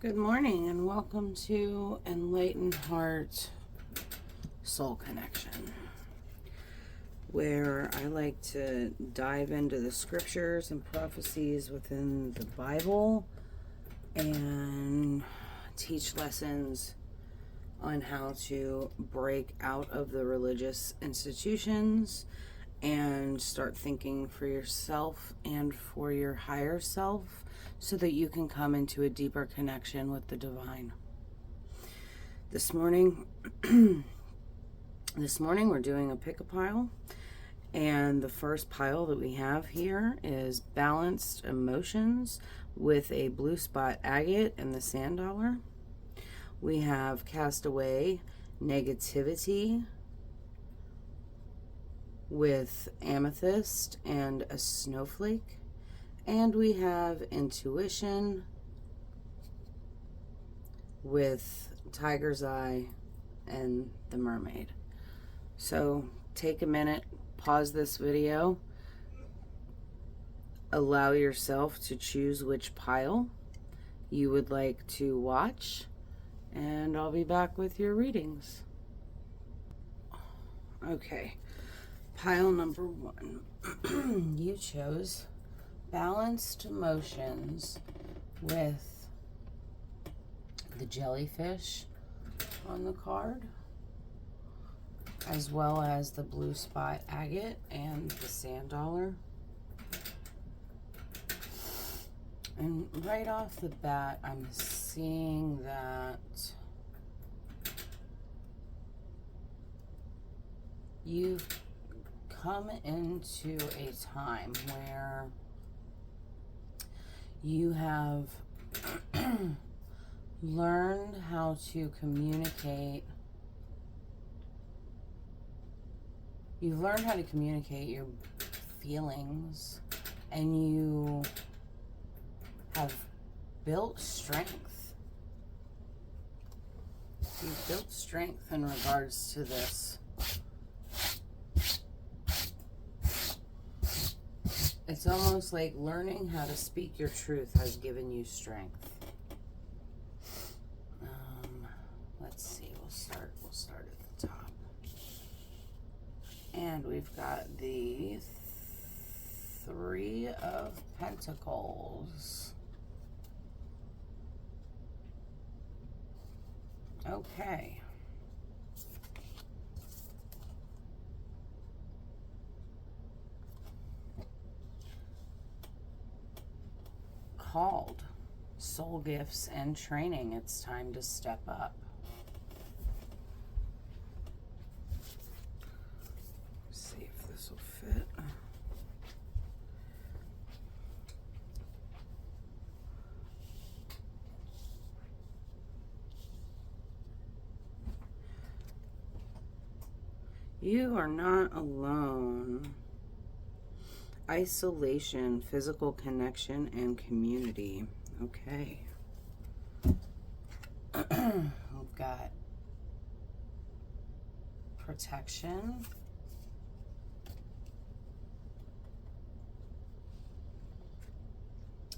Good morning and welcome to Enlightened Heart Soul Connection, where I like to dive into the scriptures and prophecies within the Bible and teach lessons on how to break out of the religious institutions and start thinking for yourself and for your higher self so that you can come into a deeper connection with the divine. This morning we're doing a pick-a-pile, and the first pile that we have here is Balanced Emotions with a Blue Spot Agate and the Sand Dollar. We have Cast Away Negativity with Amethyst and a Snowflake. And we have Intuition with Tiger's Eye and the Mermaid. So take a minute, pause this video, allow yourself to choose which pile you would like to watch, and I'll be back with your readings. Okay, pile number one. You chose Balanced Emotions with the jellyfish on the card, as well as the Blue Spot Agate and the Sand Dollar. And right off the bat, I'm seeing that you've come into a time where you have learned how to communicate. You've learned how to communicate your feelings, and you have built strength. You've built strength in regards to this. It's almost like learning how to speak your truth has given you strength. Let's see, we'll start at the top. And we've got the Three of Pentacles. Okay. Called soul gifts and training. It's time to step up. Let's see if this will fit. You are not alone. Isolation, physical connection, and community. Okay. We've got protection.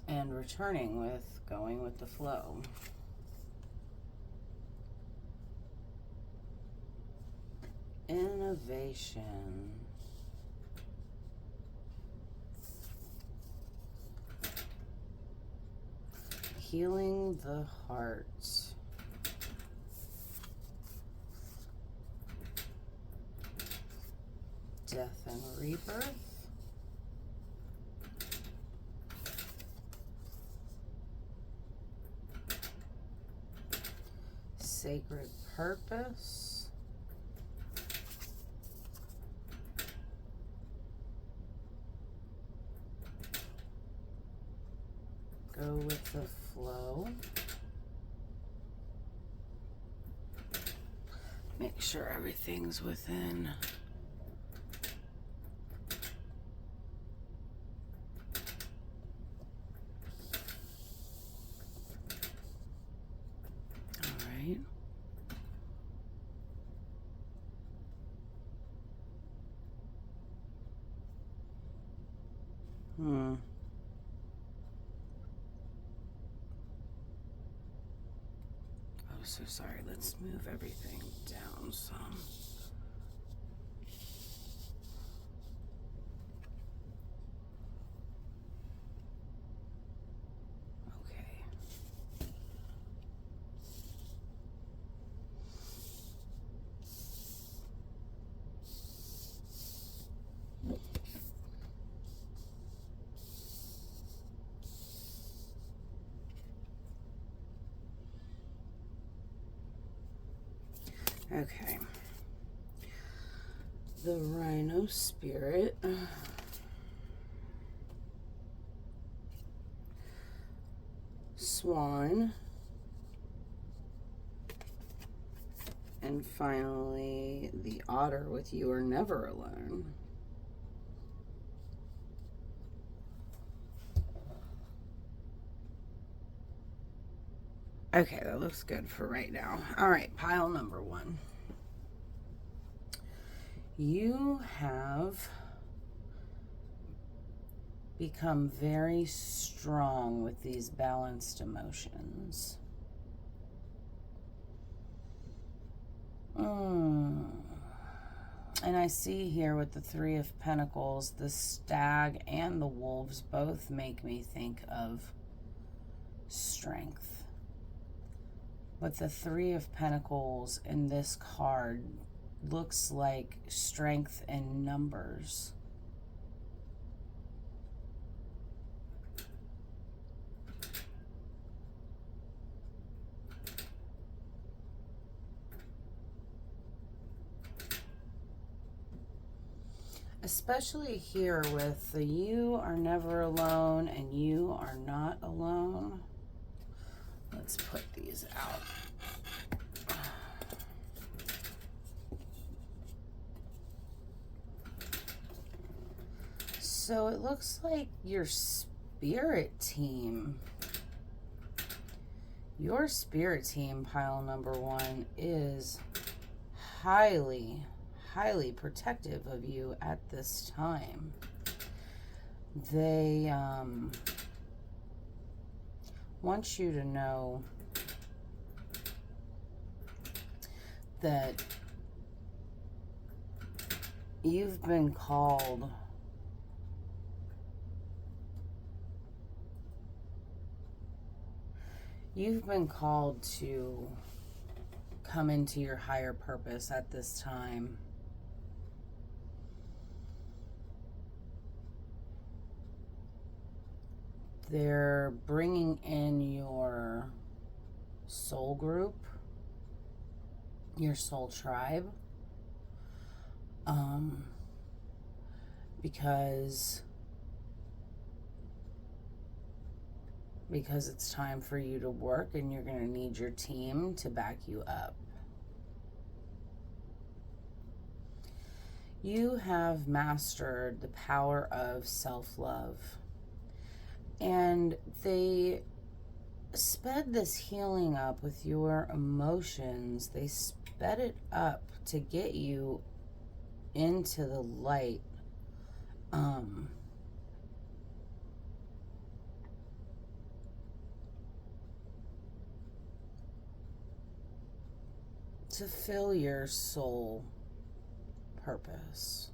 And returning with going with the flow. Innovation. Healing the heart. Death and rebirth. Sacred purpose. Go with the flow. Make sure everything's within. All right. so sorry. Let's move everything down some. Okay. The Rhino Spirit. Swan. And finally, the Otter with You Are Never Alone. Okay, that looks good for right now. All right, pile number 1. You have become very strong with these balanced emotions. And I see here with the 3 of Pentacles, the Stag and the Wolves both make me think of strength. But the 3 of Pentacles in this card looks like strength in numbers. Especially here with the You Are Never Alone and You Are Not Alone. Let's put these out. So it looks like your spirit team, pile number 1, is highly protective of you at this time. They want you to know that you've been called to come into your higher purpose at this time. They're bringing in your soul group, your soul tribe, because it's time for you to work and you're going to need your team to back you up. You have mastered the power of self-love. And they sped this healing up with your emotions. They sped it up to get you into the light. To fill your soul purpose.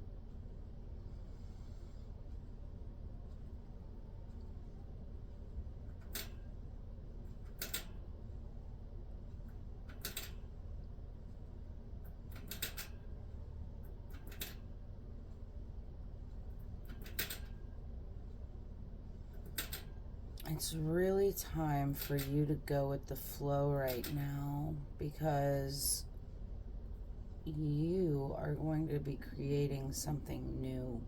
It's really time for you to go with the flow right now, because you are going to be creating something new.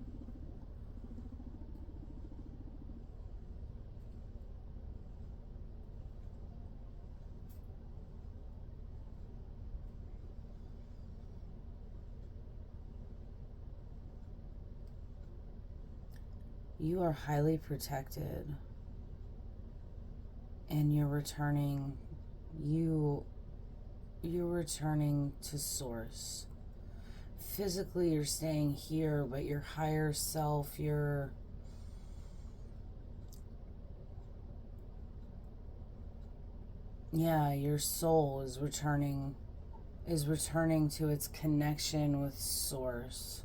You are highly protected. And you're returning to source. Physically, you're staying here, but your higher self, you're yeah, your soul is returning to its connection with Source.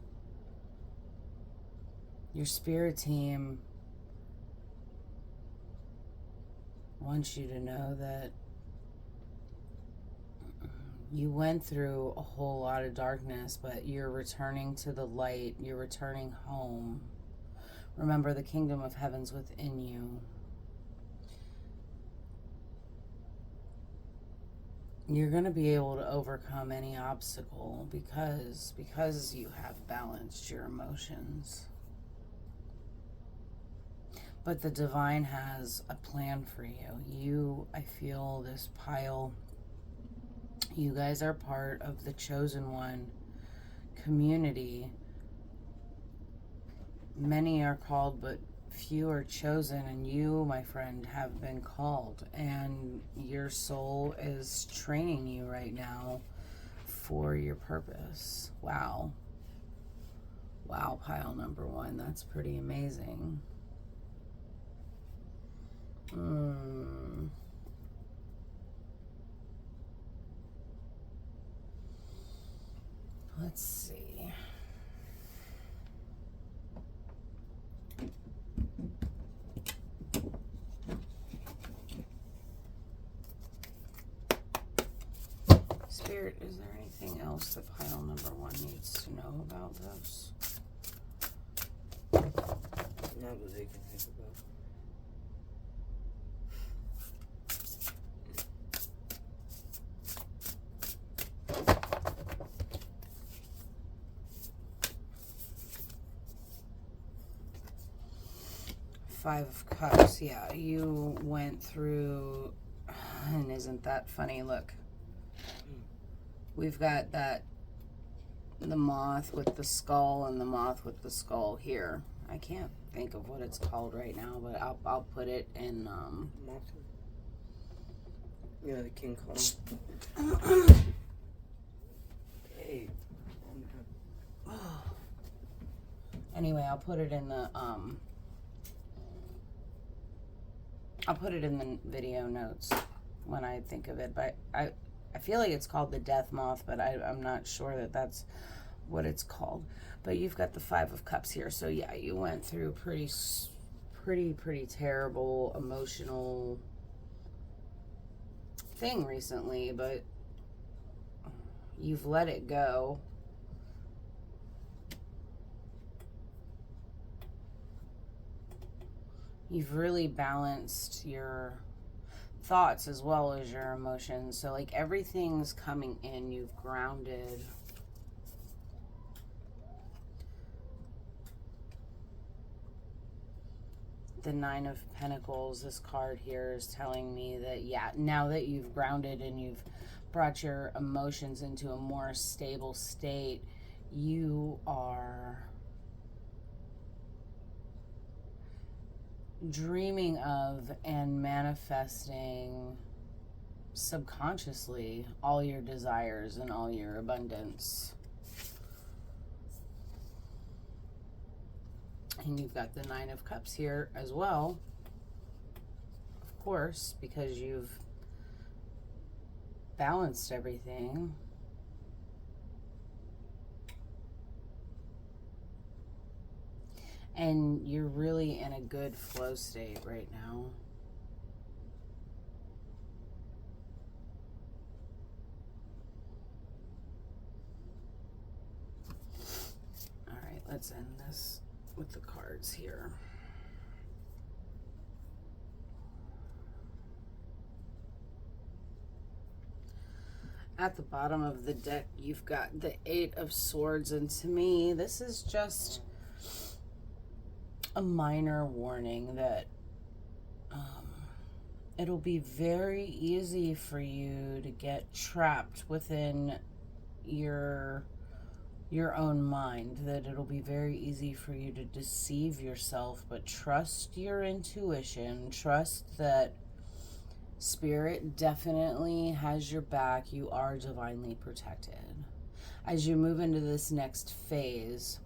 Your spirit team wants you to know that you went through a whole lot of darkness, but you're returning to the light. You're returning home. Remember, the kingdom of heaven's within you. You're going to be able to overcome any obstacle because you have balanced your emotions. But the divine has a plan for you. I feel this pile. You guys are part of the chosen one community. Many are called, but few are chosen, and you, my friend, have been called, and your soul is training you right now for your purpose. Wow, pile number one, that's pretty amazing. Let's see. Spirit, is there anything else that pile number one needs to know about this? Not that they can think about. Five of Cups, yeah, you went through, and isn't that funny? Look, we've got the moth with the skull and the moth with the skull here. I can't think of what it's called right now, but I'll put it in. Yeah, the King Kong. Hey. Anyway, I'll put it in the video notes when I think of it. But I feel like it's called the death moth, but I'm not sure that that's what it's called. But you've got the Five of Cups here, so yeah, you went through pretty terrible emotional thing recently, but you've let it go. You've really balanced your thoughts as well as your emotions. So like everything's coming in. You've grounded. The Nine of Pentacles, this card here is telling me that, yeah, now that you've grounded and you've brought your emotions into a more stable state, you are dreaming of and manifesting subconsciously all your desires and all your abundance. And you've got the Nine of Cups here as well, of course, because you've balanced everything. And you're really in a good flow state right now. All right, let's end this with the cards here. At the bottom of the deck, you've got the Eight of Swords, and to me, this is just a minor warning that it'll be very easy for you to get trapped within your own mind, that it'll be very easy for you to deceive yourself, but trust your intuition, trust that Spirit definitely has your back. You are divinely protected. As you move into this next phase,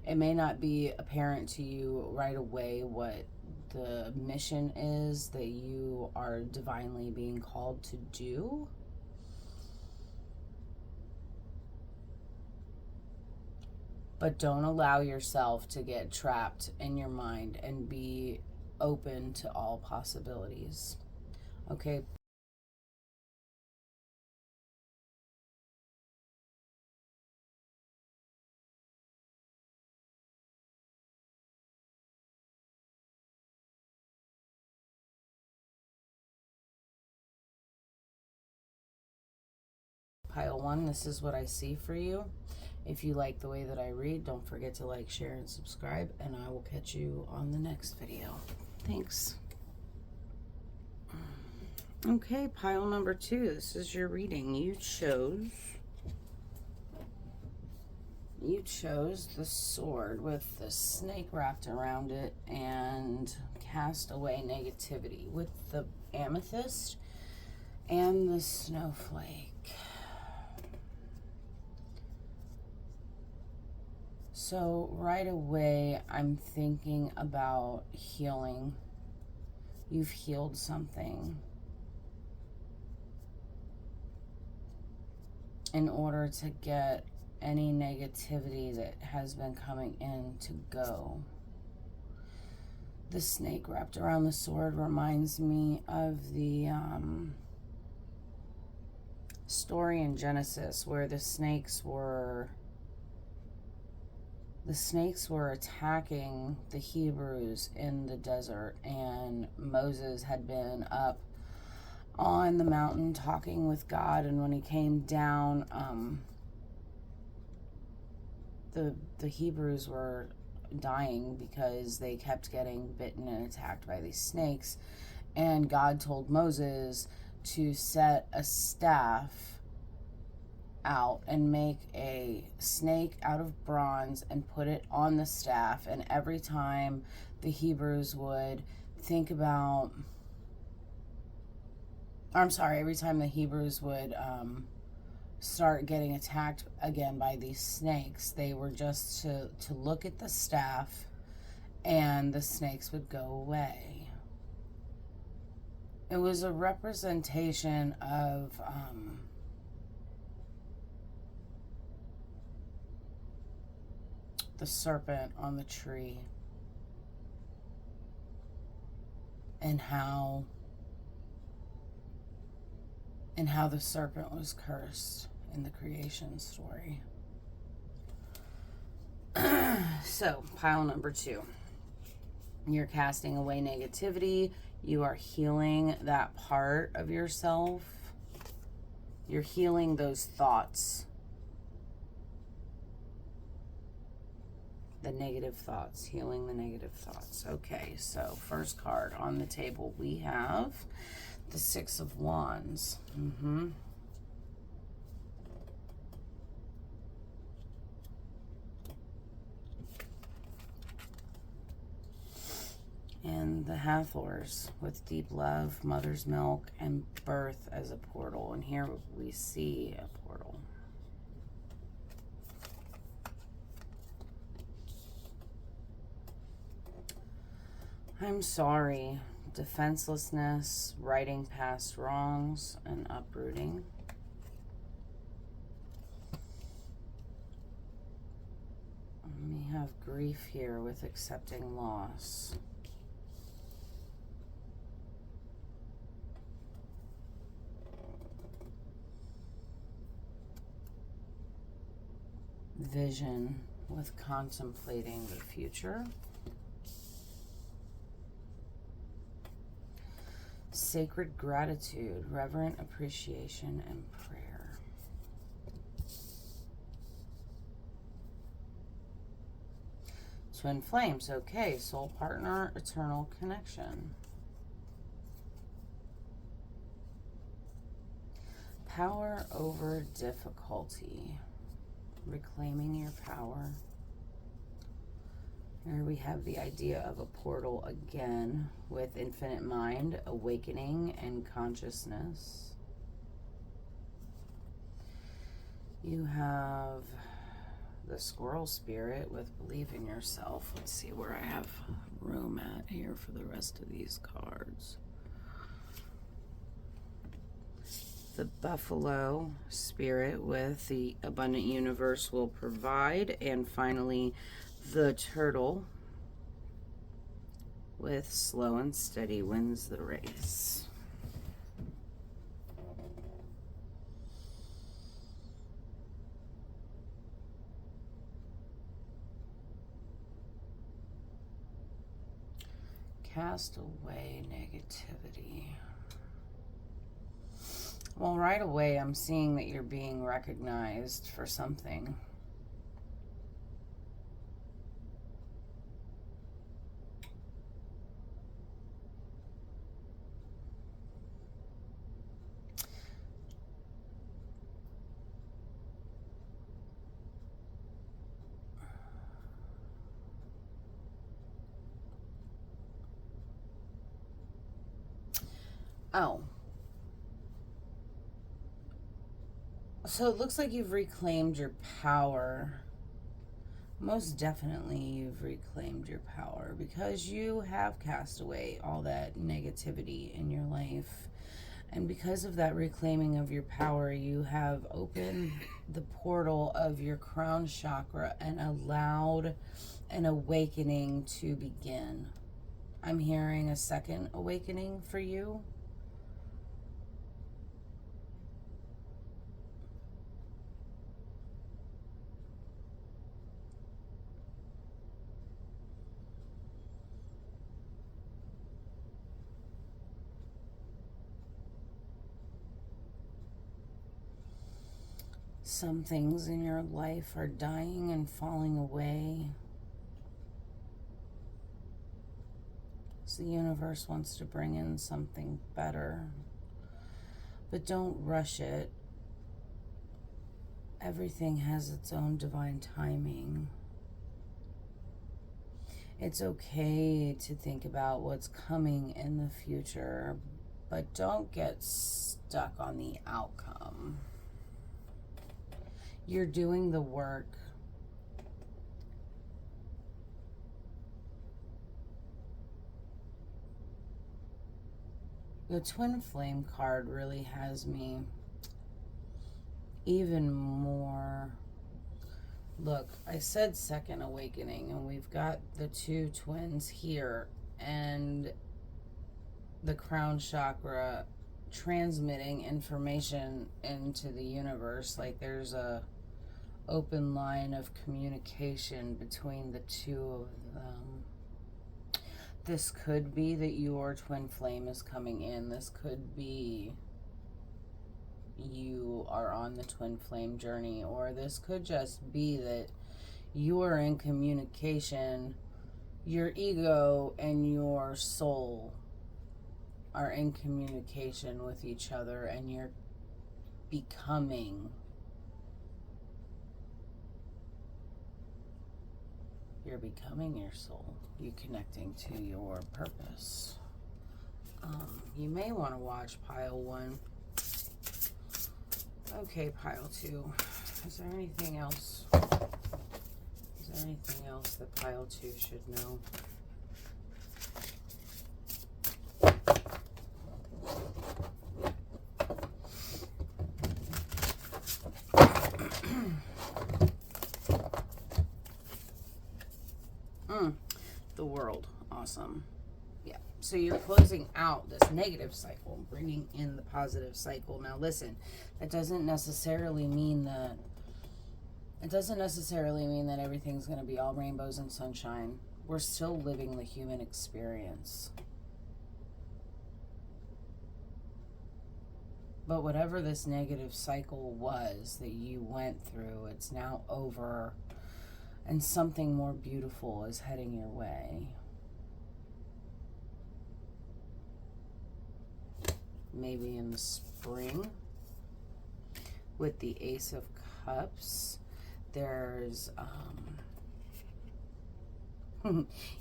it may not be apparent to you right away what the mission is that you are divinely being called to do. But don't allow yourself to get trapped in your mind, and be open to all possibilities. Okay. Pile 1, this is what I see for you. If you like the way that I read, don't forget to like, share, and subscribe, and I will catch you on the next video. Thanks. Okay, pile number 2, this is your reading. You chose the sword with the snake wrapped around it, and cast away negativity with the amethyst and the snowflake. So right away, I'm thinking about healing. You've healed something in order to get any negativity that has been coming in to go. The snake wrapped around the sword reminds me of the story in Genesis where the snakes were attacking the Hebrews in the desert, and Moses had been up on the mountain talking with God, and when he came down, the Hebrews were dying because they kept getting bitten and attacked by these snakes, and God told Moses to set a staff out and make a snake out of bronze and put it on the staff, and every time the Hebrews would think about, every time the Hebrews would start getting attacked again by these snakes, they were just to look at the staff and the snakes would go away. It was a representation of the serpent on the tree, and how the serpent was cursed in the creation story. So, pile number 2. You're casting away negativity. You are healing that part of yourself. You're healing those thoughts. The negative thoughts, healing the negative thoughts. Okay, so first card on the table, we have the 6 of Wands. And the Hathors with deep love, mother's milk, and birth as a portal. And here we see a portal. I'm sorry. Defenselessness, righting past wrongs, and uprooting. We have grief here with accepting loss. Vision with contemplating the future. Sacred gratitude, reverent appreciation, and prayer. Twin flames, okay. Soul partner, eternal connection. Power over difficulty, reclaiming your power. Here we have the idea of a portal again with infinite mind, awakening, and consciousness. You have the squirrel spirit with believe in yourself. Let's see where I have room at here for the rest of these cards. The buffalo spirit with the abundant universe will provide. And finally, the turtle with slow and steady wins the race. Cast away negativity. Well, right away, I'm seeing that you're being recognized for something. Oh. So it looks like you've reclaimed your power. Most definitely you've reclaimed your power because you have cast away all that negativity in your life. And because of that reclaiming of your power, you have opened the portal of your crown chakra and allowed an awakening to begin. I'm hearing a second awakening for you. Some things in your life are dying and falling away. So the universe wants to bring in something better. But don't rush it. Everything has its own divine timing. It's okay to think about what's coming in the future, but don't get stuck on the outcome. You're doing the work. The twin flame card really has me even more. Look, I said second awakening, and we've got the two twins here, and the crown chakra transmitting information into the universe. Like there's a open line of communication between the two of them. This could be that your twin flame is coming in. This could be you are on the twin flame journey, or this could just be that you are in communication. Your ego and your soul are in communication with each other, and you're becoming your soul. You're connecting to your purpose. You may want to watch pile 1. Okay, pile 2. Is there anything else? Is there anything else that pile 2 should know? The world. Awesome. Yeah. So you're closing out this negative cycle, bringing in the positive cycle. Now listen, that doesn't necessarily mean that everything's going to be all rainbows and sunshine. We're still living the human experience. But whatever this negative cycle was that you went through, it's now over. And something more beautiful is heading your way. Maybe in the spring. With the Ace of Cups, there's,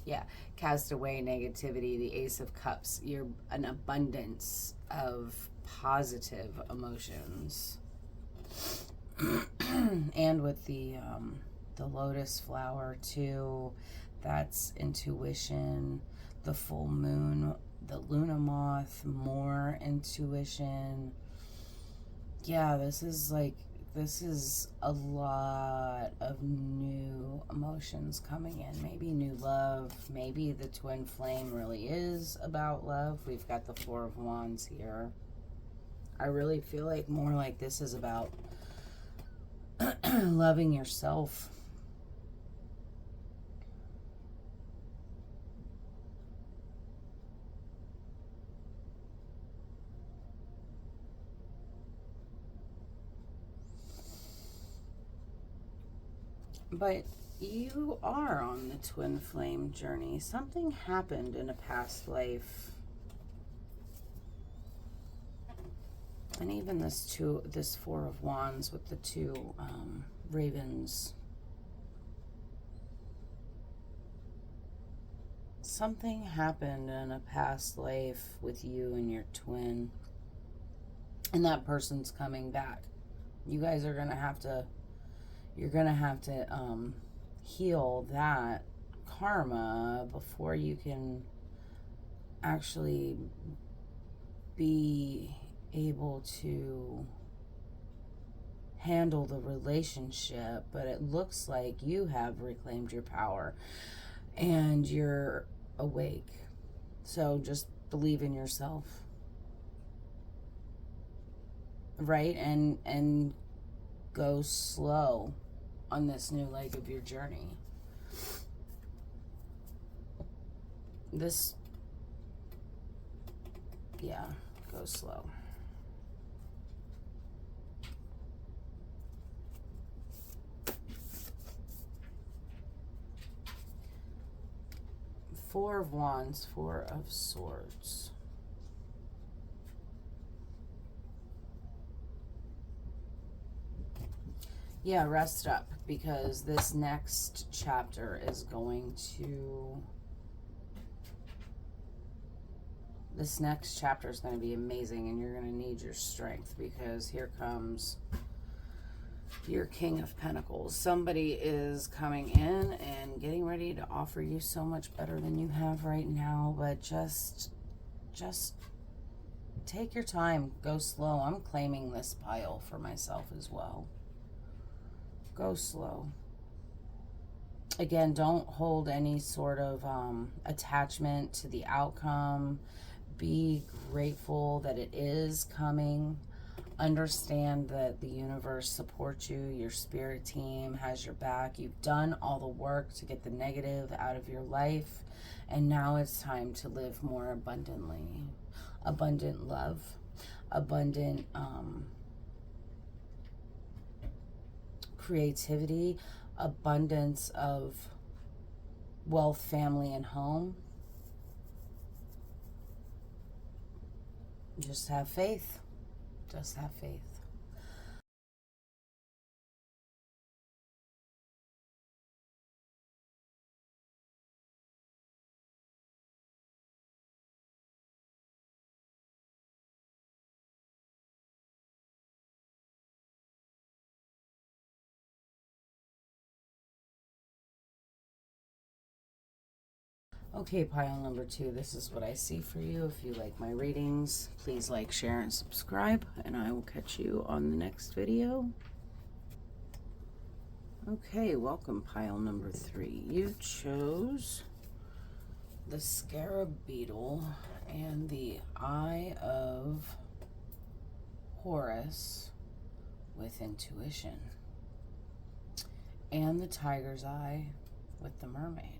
yeah, cast away negativity, the Ace of Cups. You're an abundance of positive emotions. And with the, The lotus flower too, that's intuition. The full moon, the Luna moth, more intuition. Yeah, this is a lot of new emotions coming in. Maybe new love. Maybe the twin flame really is about love. We've got the Four of Wands here. I really feel like more like this is about loving yourself. But you are on the twin flame journey. Something happened in a past life. And even this Four of Wands with the two ravens. Something happened in a past life with you and your twin. And that person's coming back. You guys are going to have to, heal that karma before you can actually be able to handle the relationship. But it looks like you have reclaimed your power and you're awake. So just believe in yourself, right? And go slow on this new leg of your journey. Go slow. Four of Wands, Four of Swords. Yeah, rest up, because this next chapter is going to... This next chapter is going to be amazing, and you're going to need your strength, because here comes your King of Pentacles. Somebody is coming in and getting ready to offer you so much better than you have right now, but just take your time. Go slow. I'm claiming this pile for myself as well. Go slow. Again, don't hold any sort of attachment to the outcome. Be grateful that it is coming. Understand that the universe supports you. Your spirit team has your back. You've done all the work to get the negative out of your life. And now it's time to live more abundantly. Abundant love. Abundant creativity. Abundance of wealth, family, and home. Just have faith. Just have faith. Okay, pile number 2, this is what I see for you. If you like my readings, please like, share, and subscribe, and I will catch you on the next video. Okay, welcome, pile number 3. You chose the Scarab Beetle and the Eye of Horus with intuition, and the Tiger's Eye with the Mermaid.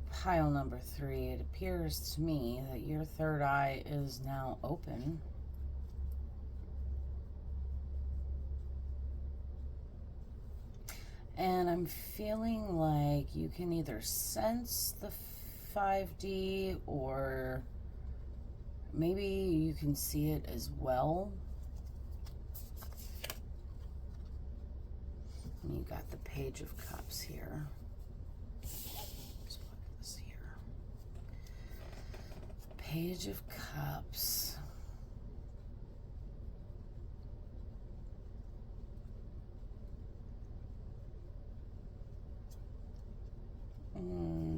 Pile number 3, it appears to me that your third eye is now open. And I'm feeling like you can either sense the 5D or maybe you can see it as well. And you got the Page of Cups here. Let's put this here. Page of Cups.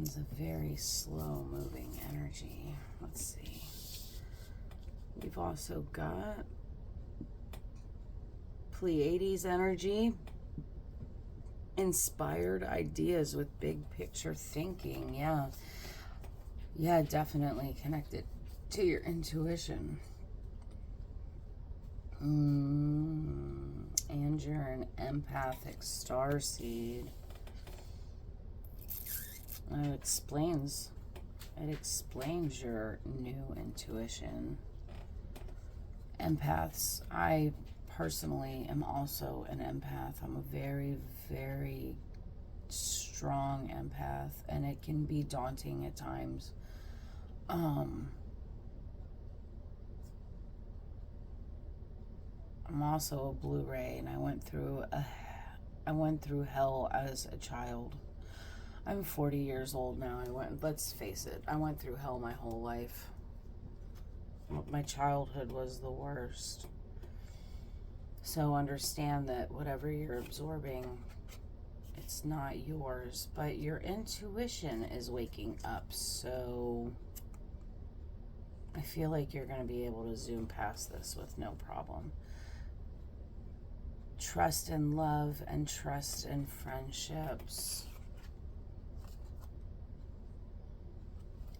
It's a very slow moving energy. Let's see. We've also got Pleiades energy. Inspired ideas with big picture thinking. Yeah. Yeah, definitely connected to your intuition. And you're an empathic starseed. It explains your new intuition. Empaths, I personally am also an empath. I'm a very, very strong empath, and it can be daunting at times. I'm also a Blu-ray, and I went through hell as a child. I'm 40 years old now. Let's face it, I went through hell my whole life. My childhood was the worst. So understand that whatever you're absorbing, it's not yours, but your intuition is waking up. So I feel like you're going to be able to zoom past this with no problem. Trust in love and trust in friendships.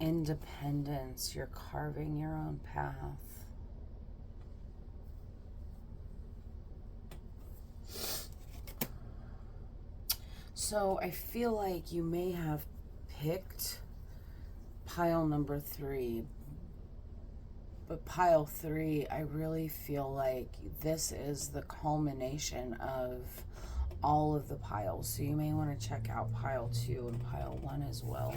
Independence, you're carving your own path. So I feel like you may have picked pile number 3, but pile 3, I really feel like this is the culmination of all of the piles. So you may want to check out pile 2 and pile 1 as well.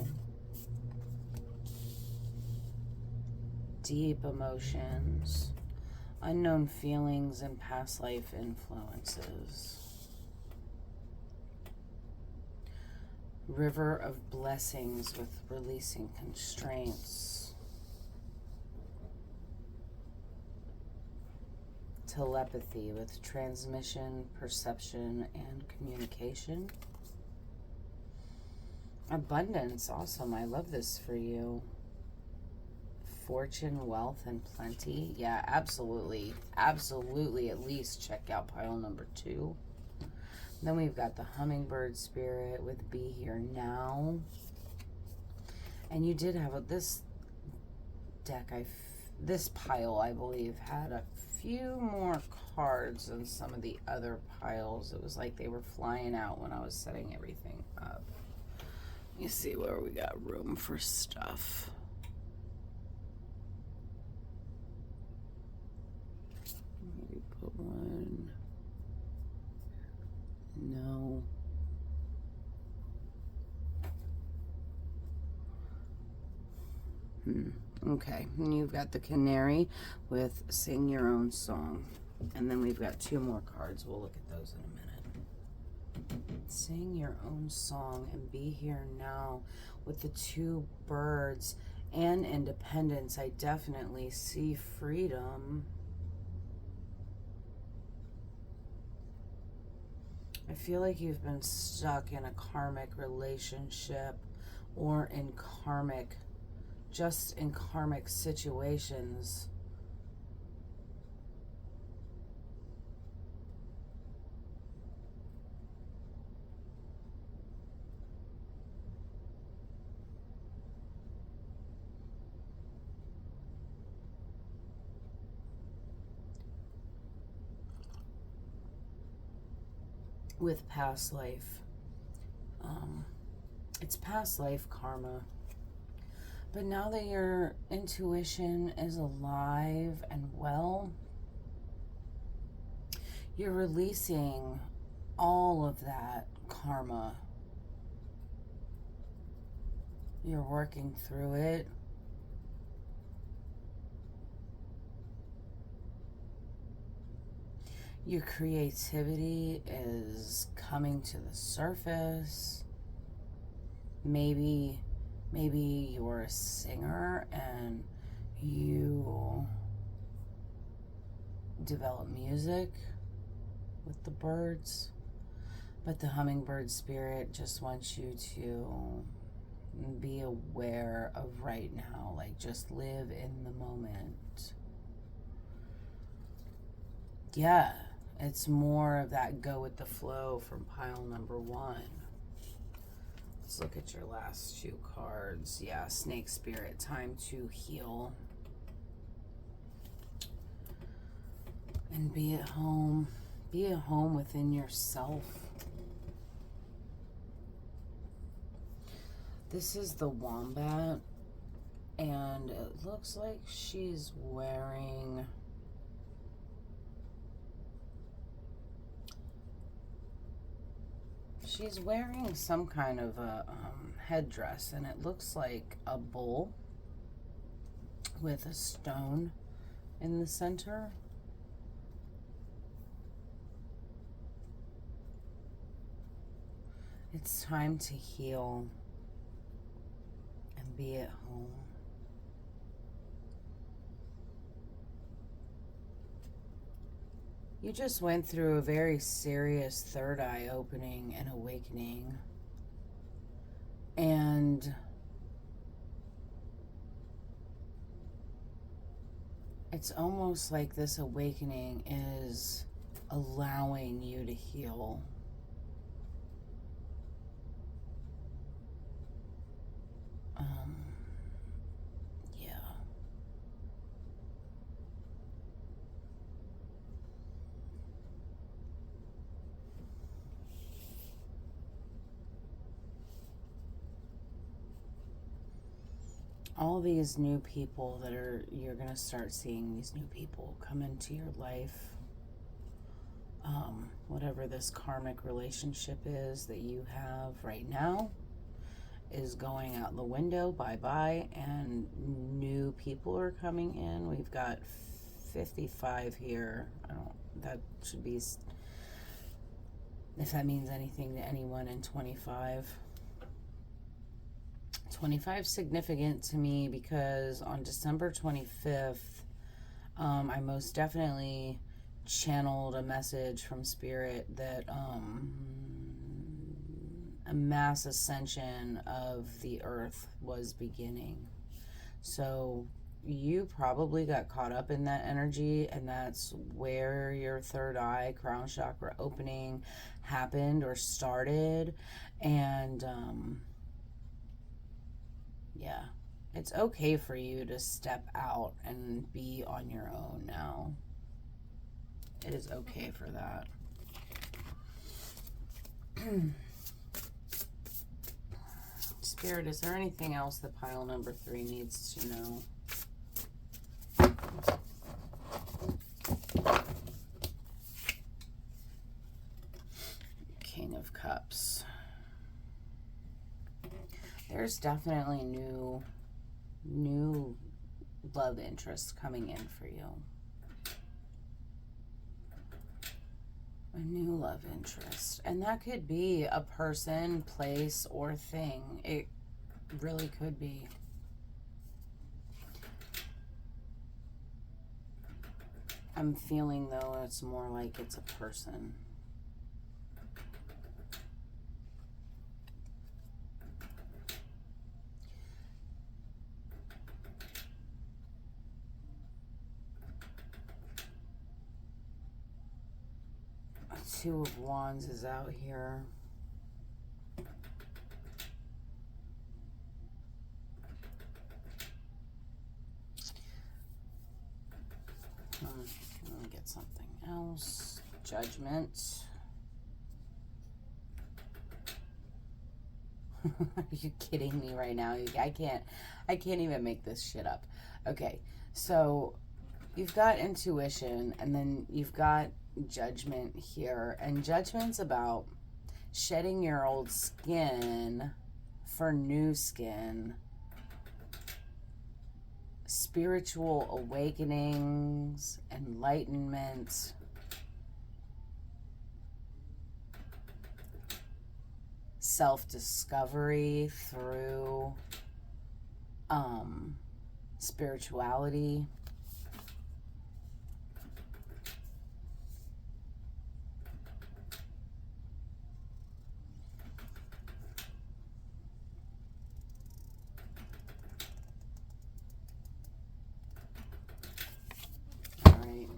Deep emotions, unknown feelings, and past life influences. River of blessings with releasing constraints. Telepathy with transmission, perception, and communication. Abundance, awesome. I love this for you. Fortune, wealth, and plenty. Yeah, absolutely. Absolutely, at least check out pile number 2. Then we've got the hummingbird spirit with Be Here Now. And you did have this deck, this pile, I believe, had a few more cards than some of the other piles. It was like they were flying out when I was setting everything up. Let me see where we got room for stuff. Maybe put one. No. Okay, and you've got the canary with Sing Your Own Song. And then we've got 2 more cards. We'll look at those in a minute. Sing Your Own Song and Be Here Now with the 2 birds and independence. I definitely see freedom. I feel like you've been stuck in a karmic relationship or in karmic situations. With past life. It's past life karma. But now that your intuition is alive and well, you're releasing all of that karma. You're working through it. Your creativity is coming to the surface. Maybe you're a singer and You develop music with the birds, but the hummingbird spirit just wants you to be aware of right now, like just live in the moment. Yeah, it's more of that go with the flow from pile number 1. Let's look at your last 2 cards. Yeah, snake spirit, time to heal. And be at home. Be at home within yourself. This is the wombat, and it looks like she's wearing some kind of a headdress, and it looks like a bull with a stone in the center. It's time to heal and be at home. You just went through a very serious third eye opening and awakening. And it's almost like this awakening is allowing you to heal. Yeah. All these new people that you're going to start seeing these new people come into your life. Whatever this karmic relationship is that you have right now is going out the window, bye-bye, and new people are coming in. We've got 55 here. That should be, if that means anything to anyone, in 25. 25 is significant to me because on December 25th, I most definitely channeled a message from Spirit that a mass ascension of the earth was beginning. So you probably got caught up in that energy, and that's where your third eye, crown chakra opening happened or started. And yeah, it's okay for you to step out and be on your own now. It is okay for that. Spirit, is there anything else that pile number 3 needs to know? King of Cups. There's definitely new love interest coming in for you. A new love interest. And that could be a person, place, or thing. It really could be. I'm feeling, though, it's more like it's a person. Two of Wands is out here. Let me get something else. Judgment. Are you kidding me right now? I can't even make this shit up. Okay, so you've got intuition, and then you've got judgment here, and judgment's about shedding your old skin for new skin, spiritual awakenings, enlightenment, self-discovery through spirituality. All right.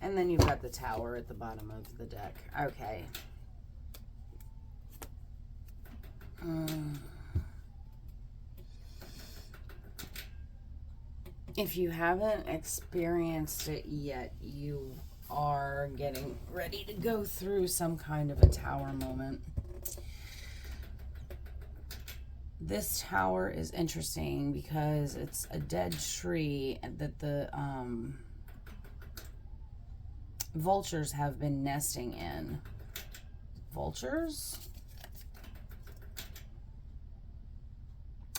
And then you've got the Tower at the bottom of the deck. Okay. If you haven't experienced it yet, you are getting ready to go through some kind of a Tower moment. This Tower is interesting because it's a dead tree that the vultures have been nesting in. Vultures?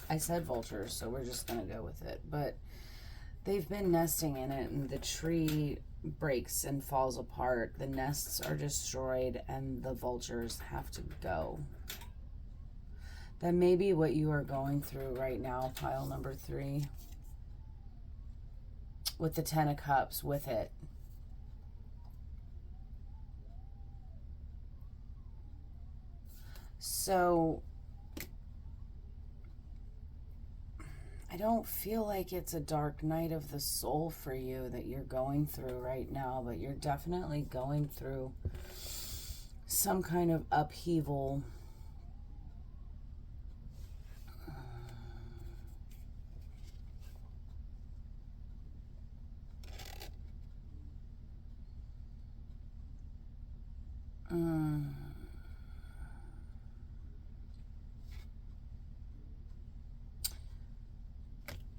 I said vultures, so we're just going to go with it. But they've been nesting in it, and the tree breaks and falls apart. The nests are destroyed, and the vultures have to go. That may be what you are going through right now, pile number 3. With the 10 of Cups with it. So I don't feel like it's a dark night of the soul for you that you're going through right now, but you're definitely going through some kind of upheaval.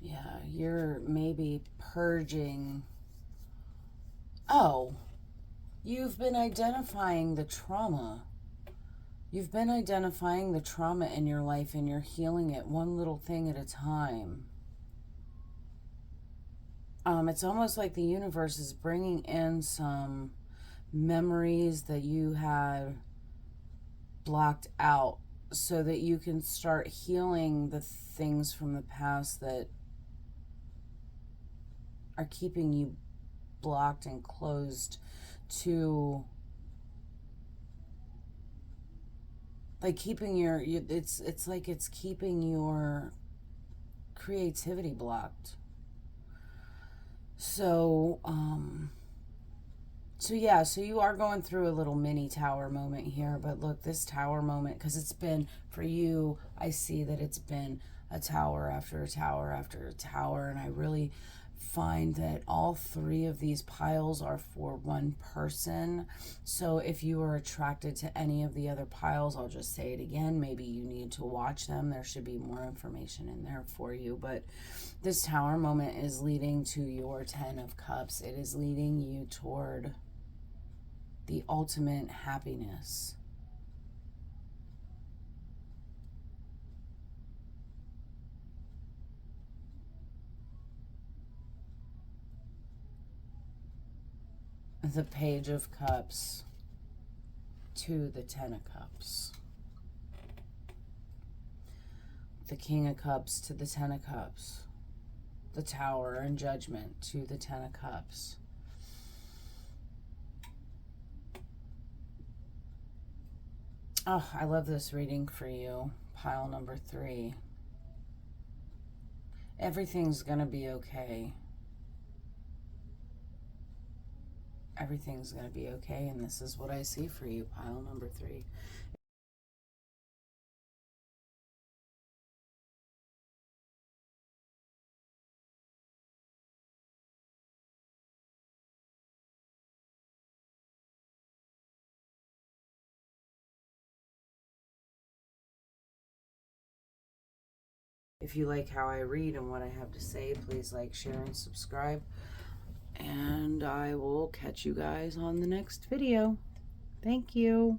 Yeah, you're maybe purging. Oh, you've been identifying the trauma. You've been identifying the trauma in your life, and you're healing it one little thing at a time. It's almost like the universe is bringing in some memories that you had blocked out so that you can start healing the things from the past that are keeping you blocked and closed to, like, keeping your it's like it's keeping your creativity blocked. So yeah, so you are going through a little mini Tower moment here, but look, this Tower moment, because it's been, for you, I see that it's been a tower after a tower after a tower, and I really find that all 3 of these piles are for one person. So if you are attracted to any of the other piles, I'll just say it again, maybe you need to watch them. There should be more information in there for you, but this Tower moment is leading to your 10 of Cups. It is leading you toward the ultimate happiness. The Page of Cups to the 10 of Cups. The King of Cups to the 10 of Cups. The Tower and Judgment to the 10 of Cups. Oh, I love this reading for you, pile number 3. Everything's going to be okay. Everything's going to be okay, and this is what I see for you, pile number 3. If you like how I read and what I have to say, please like, share, and subscribe. And I will catch you guys on the next video. Thank you.